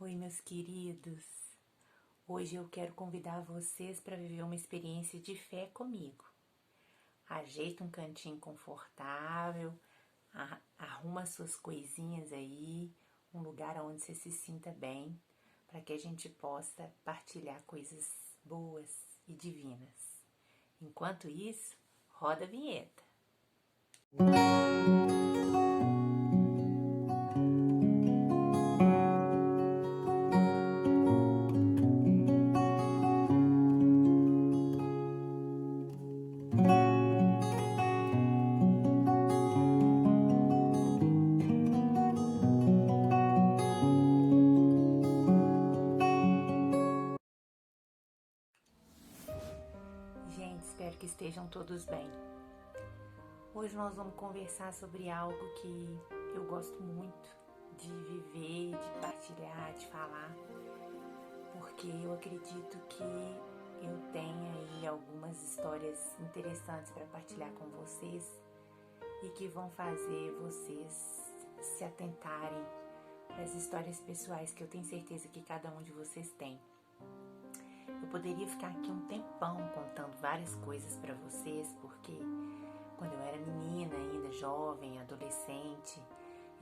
Oi, meus queridos. Hoje eu quero convidar vocês para viver uma experiência de fé comigo. Ajeita um cantinho confortável, arruma suas coisinhas aí, um lugar onde você se sinta bem, para que a gente possa partilhar coisas boas e divinas. Enquanto isso, roda a vinheta. Gente, espero que estejam todos bem. Hoje nós vamos conversar sobre algo que eu gosto muito de viver, de partilhar, de falar, porque eu acredito que eu tenho aí algumas histórias interessantes para partilhar com vocês e que vão fazer vocês se atentarem para as histórias pessoais que eu tenho certeza que cada um de vocês tem. Eu poderia ficar aqui um tempão contando várias coisas para vocês, porque quando eu era menina, ainda jovem, adolescente,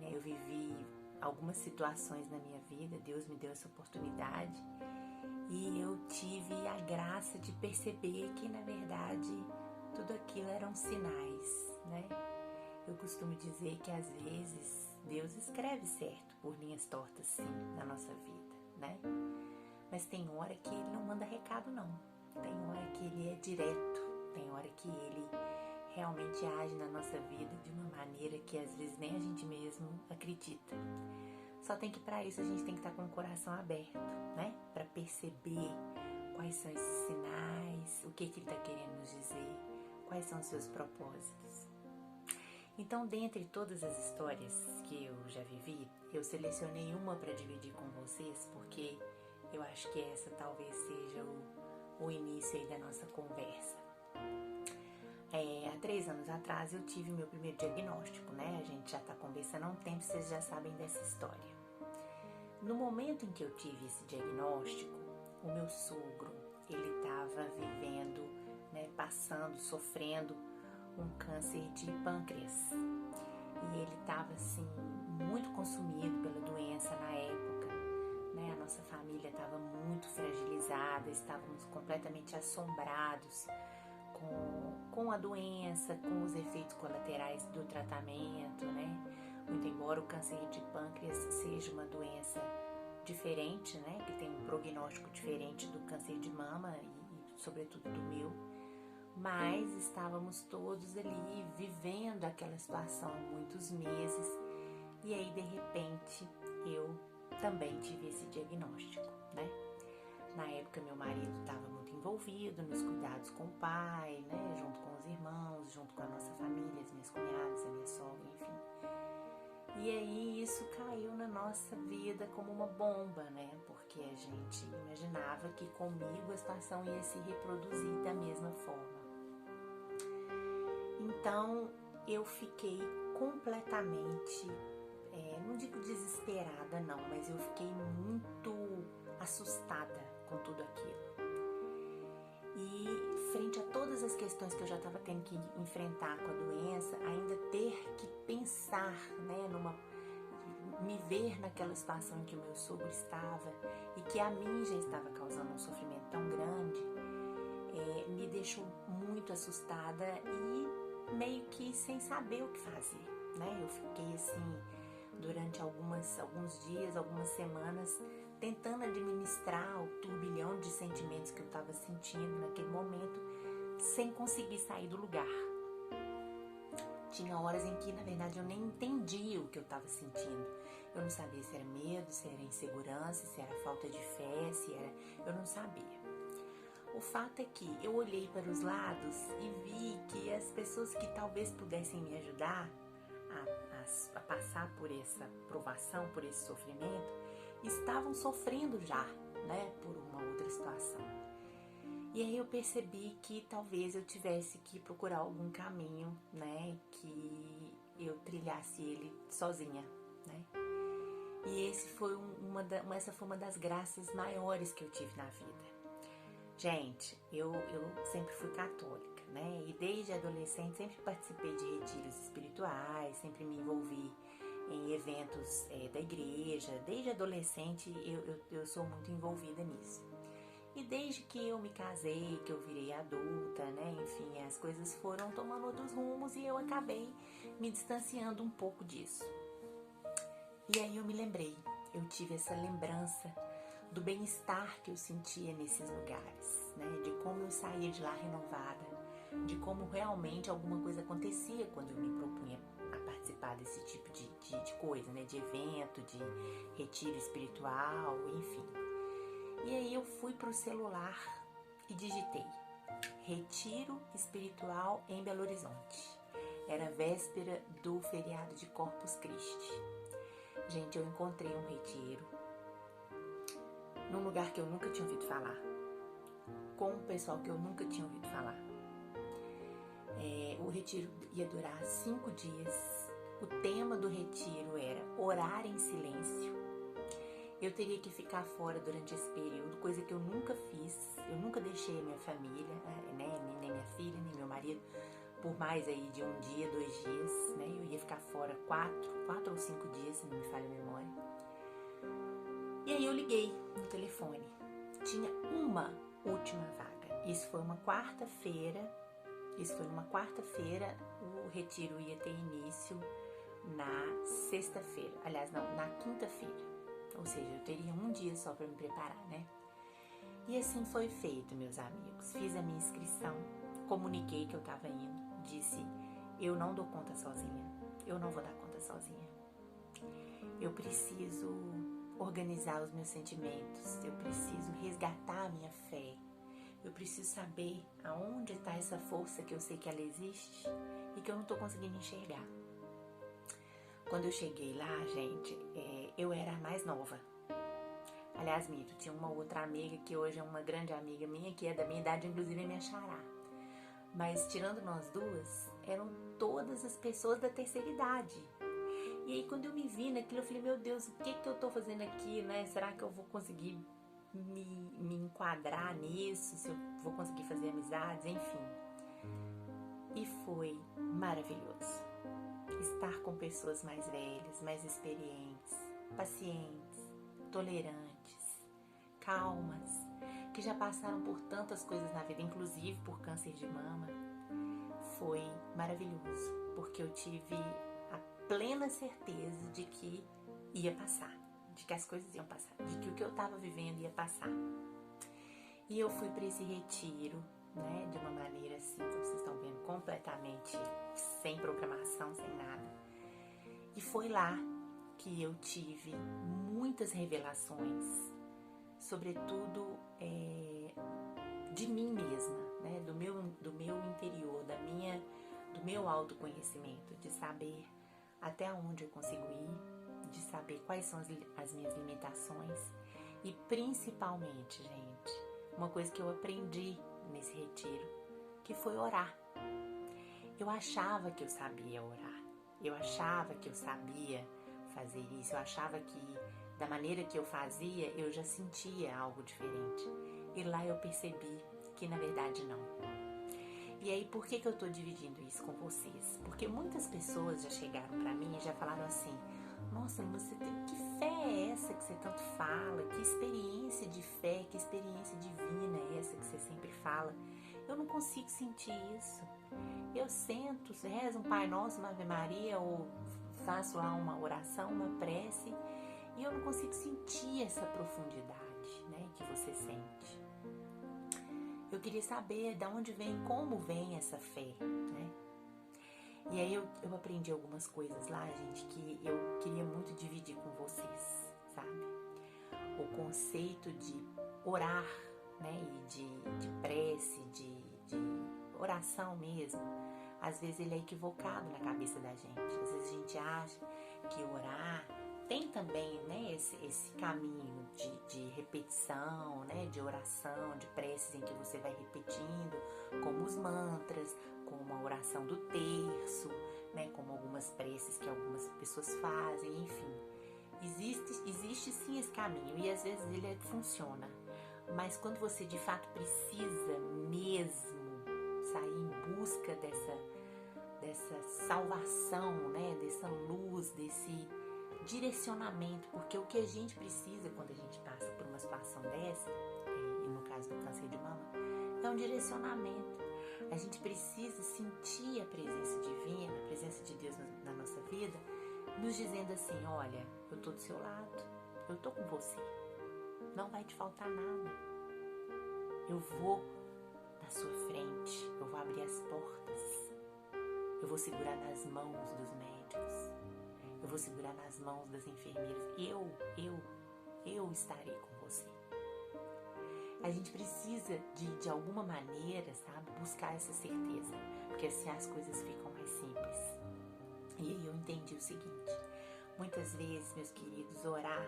eu vivi algumas situações na minha vida, Deus me deu essa oportunidade e eu tive a graça de perceber que, na verdade, tudo aquilo eram sinais, né? Eu costumo dizer que, às vezes, Deus escreve certo por linhas tortas, sim, na nossa vida, né? Mas tem hora que Ele não manda recado, não. Tem hora que Ele é direto, tem hora que Ele realmente age na nossa vida de uma maneira que às vezes nem a gente mesmo acredita. Só tem que, para isso, a gente tem que estar com o coração aberto, né? Para perceber quais são esses sinais, o que Ele está querendo nos dizer, quais são os seus propósitos. Então, dentre todas as histórias que eu já vivi, eu selecionei uma para dividir com vocês, porque eu acho que essa talvez seja o início aí da nossa conversa. Há 3 anos atrás eu tive meu primeiro diagnóstico, né? A gente já está conversando há um tempo, vocês já sabem dessa história. No momento em que eu tive esse diagnóstico, o meu sogro, ele estava vivendo, né, sofrendo um câncer de pâncreas. E ele estava, assim, muito consumido pela doença na época, né? A nossa família estava muito fragilizada, estávamos completamente assombrados com a doença, com os efeitos colaterais do tratamento, né? Muito embora o câncer de pâncreas seja uma doença diferente, né? Que tem um prognóstico diferente do câncer de mama e sobretudo do meu, mas estávamos todos ali vivendo aquela situação há muitos meses e aí de repente eu também tive esse diagnóstico, né? Na época meu marido estava muito envolvido nos cuidados com o pai, né? Junto com os irmãos, junto com a nossa família, as minhas cunhadas, a minha sogra, enfim. E aí isso caiu na nossa vida como uma bomba, né? Porque a gente imaginava que comigo a situação ia se reproduzir da mesma forma. Então eu fiquei completamente, não digo desesperada não, mas eu fiquei muito assustada com tudo aquilo. E frente a todas as questões que eu já estava tendo que enfrentar com a doença, ainda ter que pensar, né, me ver naquela situação em que o meu sogro estava e que a mim já estava causando um sofrimento tão grande, me deixou muito assustada e meio que sem saber o que fazer, né? Eu fiquei assim durante alguns dias, algumas semanas, tentando administrar o turbilhão de sentimentos que eu estava sentindo naquele momento, sem conseguir sair do lugar. Tinha horas em que, na verdade, eu nem entendia o que eu estava sentindo. Eu não sabia se era medo, se era insegurança, se era falta de fé, eu não sabia. O fato é que eu olhei para os lados e vi que as pessoas que talvez pudessem me ajudar a passar por essa provação, por esse sofrimento, estavam sofrendo já, né, por uma outra situação. E aí eu percebi que talvez eu tivesse que procurar algum caminho, né, que eu trilhasse ele sozinha, né. E essa foi uma das graças maiores que eu tive na vida. Gente, eu sempre fui católica, né? E desde adolescente sempre participei de retiros espirituais, sempre me envolvi em eventos da igreja. Desde adolescente eu sou muito envolvida nisso. E desde que eu me casei, que eu virei adulta, né? Enfim, as coisas foram tomando outros rumos e eu acabei me distanciando um pouco disso. E aí eu me lembrei, eu tive essa lembrança do bem-estar que eu sentia nesses lugares, né? De como eu saía de lá renovada, de como realmente alguma coisa acontecia quando eu me propunha a participar desse tipo de coisa, né? De evento, de retiro espiritual, enfim. E aí eu fui pro celular e digitei Retiro Espiritual em Belo Horizonte. Era véspera do feriado de Corpus Christi. Gente, eu encontrei um retiro num lugar que eu nunca tinha ouvido falar, com um pessoal que eu nunca tinha ouvido falar. O retiro ia durar 5 dias. O tema do retiro era orar em silêncio. Eu teria que ficar fora durante esse período, coisa que eu nunca fiz. Eu nunca deixei a minha família, né, nem minha filha, nem meu marido, por mais aí de 1 dia, 2 dias, né? Eu ia ficar fora 4 ou 5 dias, se não me falha a memória. E aí eu liguei no telefone. Tinha uma última vaga. Isso foi uma quarta-feira. O retiro ia ter início na sexta-feira. Aliás, não, na quinta-feira. Ou seja, eu teria 1 dia só para me preparar, né? E assim foi feito, meus amigos. Fiz a minha inscrição, comuniquei que eu estava indo, disse: eu não dou conta sozinha, eu não vou dar conta sozinha. Eu preciso organizar os meus sentimentos, eu preciso resgatar a minha fé, eu preciso saber aonde está essa força que eu sei que ela existe e que eu não estou conseguindo enxergar. Quando eu cheguei lá, gente, eu era a mais nova. Aliás, mito, tinha uma outra amiga que hoje é uma grande amiga minha, que é da minha idade, inclusive é minha xará. Mas tirando nós duas, eram todas as pessoas da terceira idade. E aí quando eu me vi naquilo, eu falei, meu Deus, o que eu tô fazendo aqui, né? Será que eu vou conseguir me enquadrar nisso? Se eu vou conseguir fazer amizades? Enfim. E foi maravilhoso. Estar com pessoas mais velhas, mais experientes, pacientes, tolerantes, calmas, que já passaram por tantas coisas na vida, inclusive por câncer de mama. Foi maravilhoso, porque eu tive a plena certeza de que ia passar, de que as coisas iam passar, de que o que eu estava vivendo ia passar. E eu fui para esse retiro, né, de uma maneira assim, como vocês estão vendo, completamente sem programação, sem nada. E foi lá que eu tive muitas revelações, sobretudo de mim mesma, né, do meu interior, do meu autoconhecimento, de saber até onde eu consigo ir, de saber quais são as minhas limitações e principalmente, gente, uma coisa que eu aprendi nesse retiro, que foi orar. Eu achava que eu sabia orar, eu achava que eu sabia fazer isso, eu achava que da maneira que eu fazia eu já sentia algo diferente. E lá eu percebi que na verdade não. E aí por que eu tô dividindo isso com vocês? Porque muitas pessoas já chegaram pra mim e já falaram assim: nossa, que fé é essa que você tanto fala? Que experiência de fé, que experiência divina é essa que você sempre fala? Eu não consigo sentir isso. Eu sento, rezo um Pai Nosso, uma Ave Maria, ou faço lá uma oração, uma prece, e eu não consigo sentir essa profundidade, né, que você sente. Eu queria saber de onde vem, como vem essa fé, né? E aí eu aprendi algumas coisas lá, gente, que eu queria muito dividir com vocês, sabe? O conceito de orar, né, e de prece, de oração mesmo, às vezes ele é equivocado na cabeça da gente. Às vezes a gente acha que orar tem também, né, esse caminho de repetição, né, de oração, de preces em que você vai repetindo, como os mantras, como a oração do terço, né, como algumas preces que algumas pessoas fazem, enfim. existe sim esse caminho e às vezes ele funciona. Mas quando você de fato precisa mesmo sair em busca dessa salvação, né? Dessa luz, desse direcionamento, porque o que a gente precisa quando a gente passa por uma situação dessa, e no caso do câncer de mama, é um direcionamento. A gente precisa sentir a presença divina, a presença de Deus na nossa vida, nos dizendo assim: olha, eu tô do seu lado, eu tô com você, não vai te faltar nada, eu vou na sua frente, eu vou abrir as portas, eu vou segurar nas mãos dos médicos, eu vou segurar nas mãos das enfermeiras, eu estarei com você. A gente precisa de alguma maneira, sabe, buscar essa certeza, porque assim as coisas ficam mais simples. E aí eu entendi o seguinte: muitas vezes, meus queridos, orar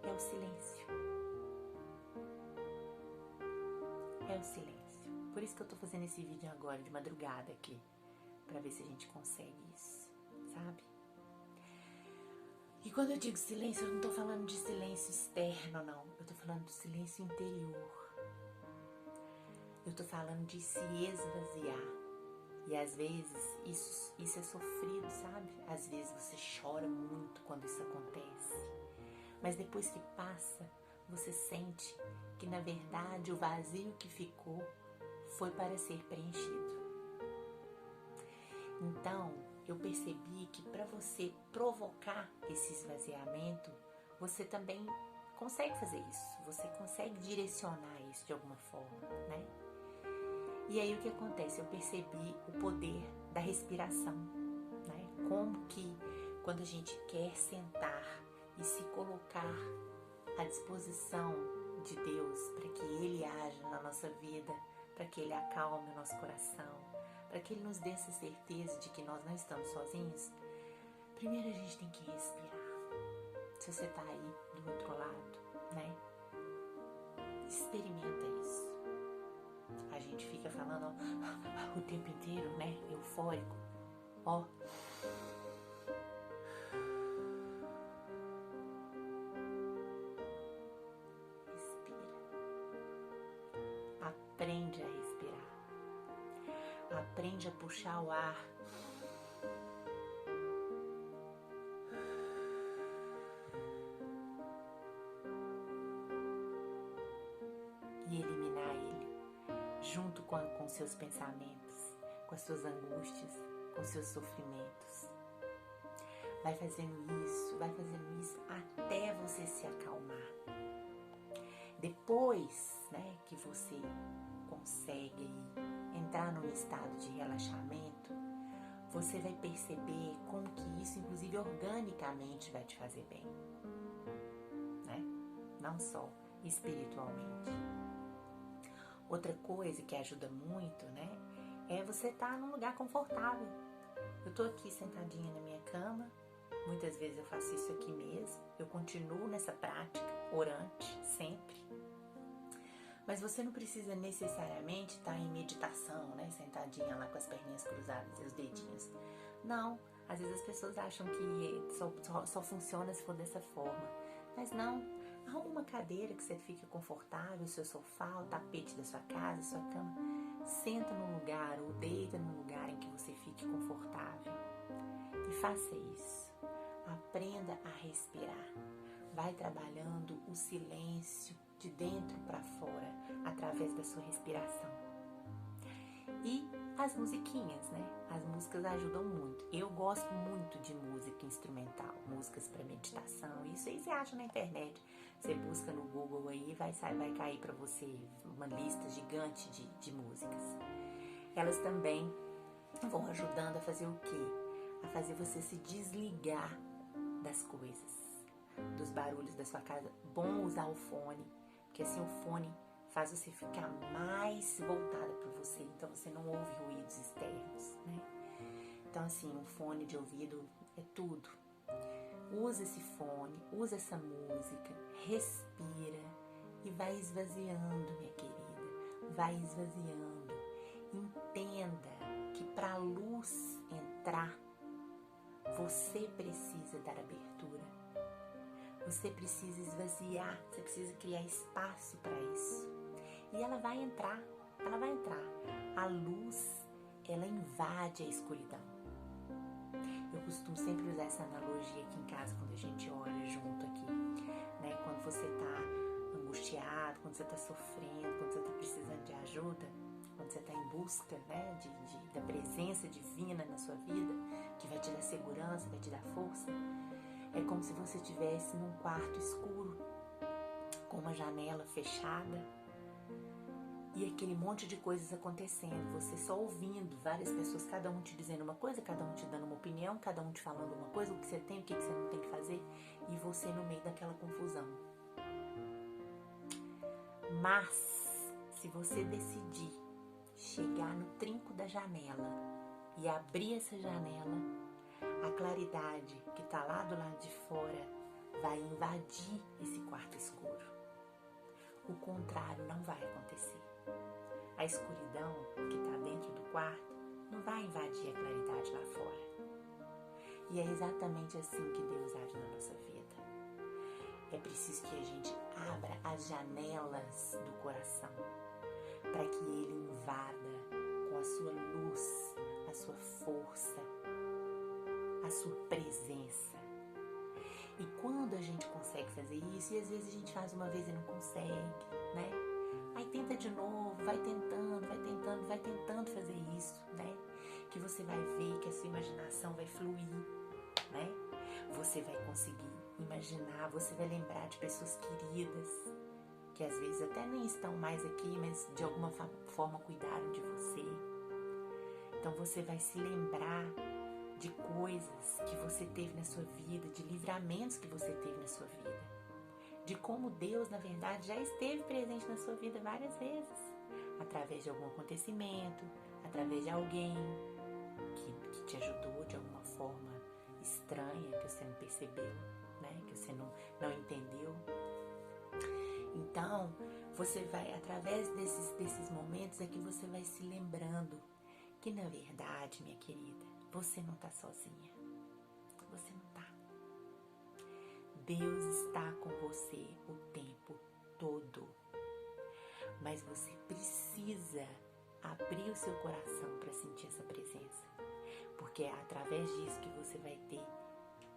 é o silêncio. É o silêncio. Por isso que eu tô fazendo esse vídeo agora, de madrugada aqui, pra ver se a gente consegue isso, sabe? E quando eu digo silêncio, eu não tô falando de silêncio externo, não. Eu tô falando do silêncio interior. Eu tô falando de se esvaziar. E às vezes isso é sofrido, sabe? Às vezes você chora muito quando isso acontece. Mas depois que passa, você sente que na verdade o vazio que ficou foi para ser preenchido. Então, eu percebi que para você provocar esse esvaziamento, você também consegue fazer isso. Você consegue direcionar isso de alguma forma, né? E aí o que acontece? Eu percebi o poder da respiração, né? Como que quando a gente quer sentar e se colocar à disposição de Deus para que Ele haja na nossa vida, para que Ele acalme o nosso coração, para que Ele nos dê essa certeza de que nós não estamos sozinhos, primeiro a gente tem que respirar. Se você está aí do outro lado, né? Experimenta isso. A gente fica falando o tempo inteiro, né? Eufórico. Ó. Respira. Aprende a respirar. Aprende a puxar o ar. E eliminar ele, junto com seus pensamentos, com as suas angústias, com seus sofrimentos. Vai fazendo isso até você se acalmar. Depois, né, que você consegue entrar num estado de relaxamento, você vai perceber como que isso, inclusive organicamente, vai te fazer bem, né? Não só espiritualmente. Outra coisa que ajuda muito, né, é você estar num lugar confortável. Eu tô aqui sentadinha na minha cama, muitas vezes eu faço isso aqui mesmo, eu continuo nessa prática orante, sempre. Mas você não precisa necessariamente estar em meditação, né, sentadinha lá com as perninhas cruzadas e os dedinhos. Não, às vezes as pessoas acham que só funciona se for dessa forma. Mas não, arruma uma cadeira que você fique confortável, o seu sofá, o tapete da sua casa, a sua cama. Senta num lugar ou deita num lugar em que você fique confortável. E faça isso. Aprenda a respirar. Vai trabalhando o silêncio de dentro para fora através da sua respiração. E as musiquinhas, né? As músicas ajudam muito. Eu gosto muito de música instrumental, músicas para meditação. Isso aí você acha na internet. Você busca no Google aí, vai cair para você uma lista gigante de músicas. Elas também vão ajudando a fazer o quê? A fazer você se desligar das coisas, dos barulhos da sua casa. Bom usar o fone, porque assim o fone faz você ficar mais voltada para você, então você não ouve ruídos externos, né? Então assim, um fone de ouvido é tudo. Usa esse fone, usa essa música, respira e vai esvaziando, minha querida, vai esvaziando. Entenda que para a luz entrar, você precisa dar abertura. Você precisa esvaziar, você precisa criar espaço para isso. E ela vai entrar. A luz, ela invade a escuridão. Eu costumo sempre usar essa analogia aqui em casa quando a gente ora junto aqui, né? Quando você está angustiado, quando você está sofrendo, quando você está precisando de ajuda, quando você está em busca, né, da presença divina na sua vida, que vai te dar segurança, vai te dar força, é como se você estivesse num quarto escuro, com uma janela fechada, e aquele monte de coisas acontecendo, você só ouvindo várias pessoas, cada um te dizendo uma coisa, cada um te dando uma opinião, cada um te falando uma coisa, o que você tem, o que você não tem que fazer, e você no meio daquela confusão. Mas, se você decidir chegar no trinco da janela e abrir essa janela, a claridade que está lá do lado de fora vai invadir esse quarto escuro. O contrário não vai acontecer. A escuridão que está dentro do quarto não vai invadir a claridade lá fora. E é exatamente assim que Deus age na nossa vida. É preciso que a gente abra as janelas do coração para que Ele invada com a sua luz, a sua força, a sua presença. E quando a gente consegue fazer isso, e às vezes a gente faz uma vez e não consegue, né? Aí tenta de novo, vai tentando fazer isso, né? Que você vai ver que a sua imaginação vai fluir, né? Você vai conseguir imaginar, você vai lembrar de pessoas queridas, que às vezes até nem estão mais aqui, mas de alguma forma cuidaram de você. Então você vai se lembrar de coisas que você teve na sua vida, de livramentos que você teve na sua vida, de como Deus, na verdade, já esteve presente na sua vida várias vezes, através de algum acontecimento, através de alguém que te ajudou de alguma forma estranha, que você não percebeu, né? Que você não entendeu. Então, você vai, através desses momentos, é que você vai se lembrando que, na verdade, minha querida, você não está sozinha. Você não está. Deus está com você o tempo todo. Mas você precisa abrir o seu coração para sentir essa presença. Porque é através disso que você vai ter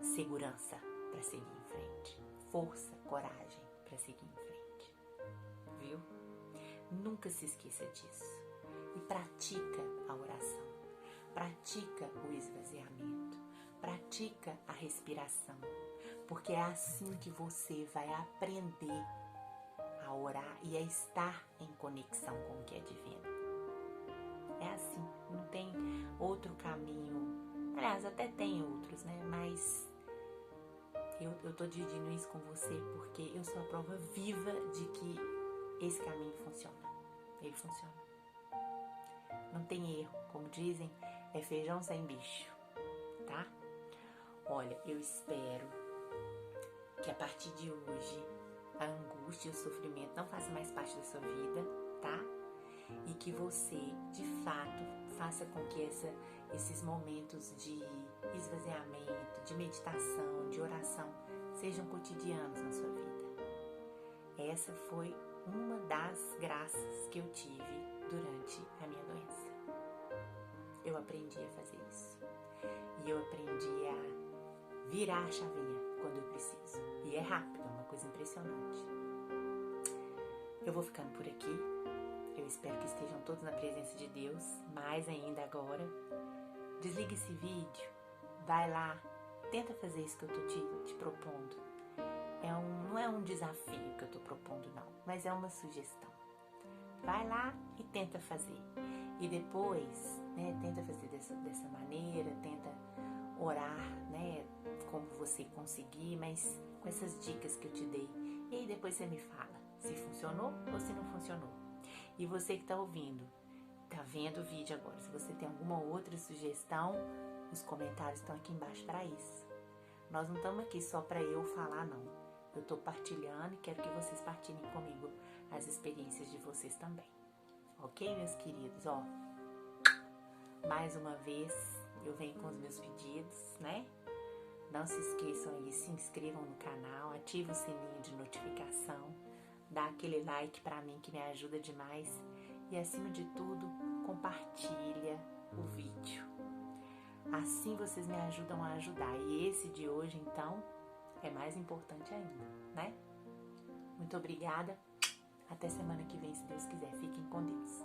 segurança para seguir em frente. Força, coragem para seguir em frente. Viu? Nunca se esqueça disso. E pratica a oração. Pratica o esvaziamento, pratica a respiração, porque é assim que você vai aprender a orar e a estar em conexão com o que é divino. É assim, não tem outro caminho. Aliás, até tem outros, né? Mas eu tô dividindo isso com você porque eu sou a prova viva de que esse caminho funciona. Ele funciona. Não tem erro, como dizem, é feijão sem bicho, tá? Olha, eu espero que a partir de hoje a angústia e o sofrimento não façam mais parte da sua vida, tá? E que você, de fato, faça com que esses momentos de esvaziamento, de meditação, de oração, sejam cotidianos na sua vida. Essa foi uma das graças que eu tive durante a minha doença. Eu aprendi a fazer isso. E eu aprendi a virar a chavinha quando eu preciso. E é rápido, é uma coisa impressionante. Eu vou ficando por aqui. Eu espero que estejam todos na presença de Deus. Mais ainda agora. Desliga esse vídeo. Vai lá. Tenta fazer isso que eu tô te propondo. Não é um desafio que eu tô propondo, não. Mas é uma sugestão. Vai lá e tenta fazer. E depois, né, tenta fazer dessa maneira, tenta orar, né, como você conseguir, mas com essas dicas que eu te dei. E aí depois você me fala se funcionou ou se não funcionou. E você que tá ouvindo, tá vendo o vídeo agora, se você tem alguma outra sugestão, os comentários estão aqui embaixo para isso. Nós não estamos aqui só para eu falar, não. Eu tô partilhando e quero que vocês partilhem comigo as experiências de vocês também. Ok, meus queridos? Ó, mais uma vez eu venho com os meus pedidos, né? Não se esqueçam aí, se inscrevam no canal, ativem o sininho de notificação, dá aquele like pra mim que me ajuda demais e, acima de tudo, compartilha o vídeo. Assim vocês me ajudam a ajudar. E esse de hoje, então, é mais importante ainda, né? Muito obrigada. Até semana que vem, se Deus quiser. Fiquem com Deus.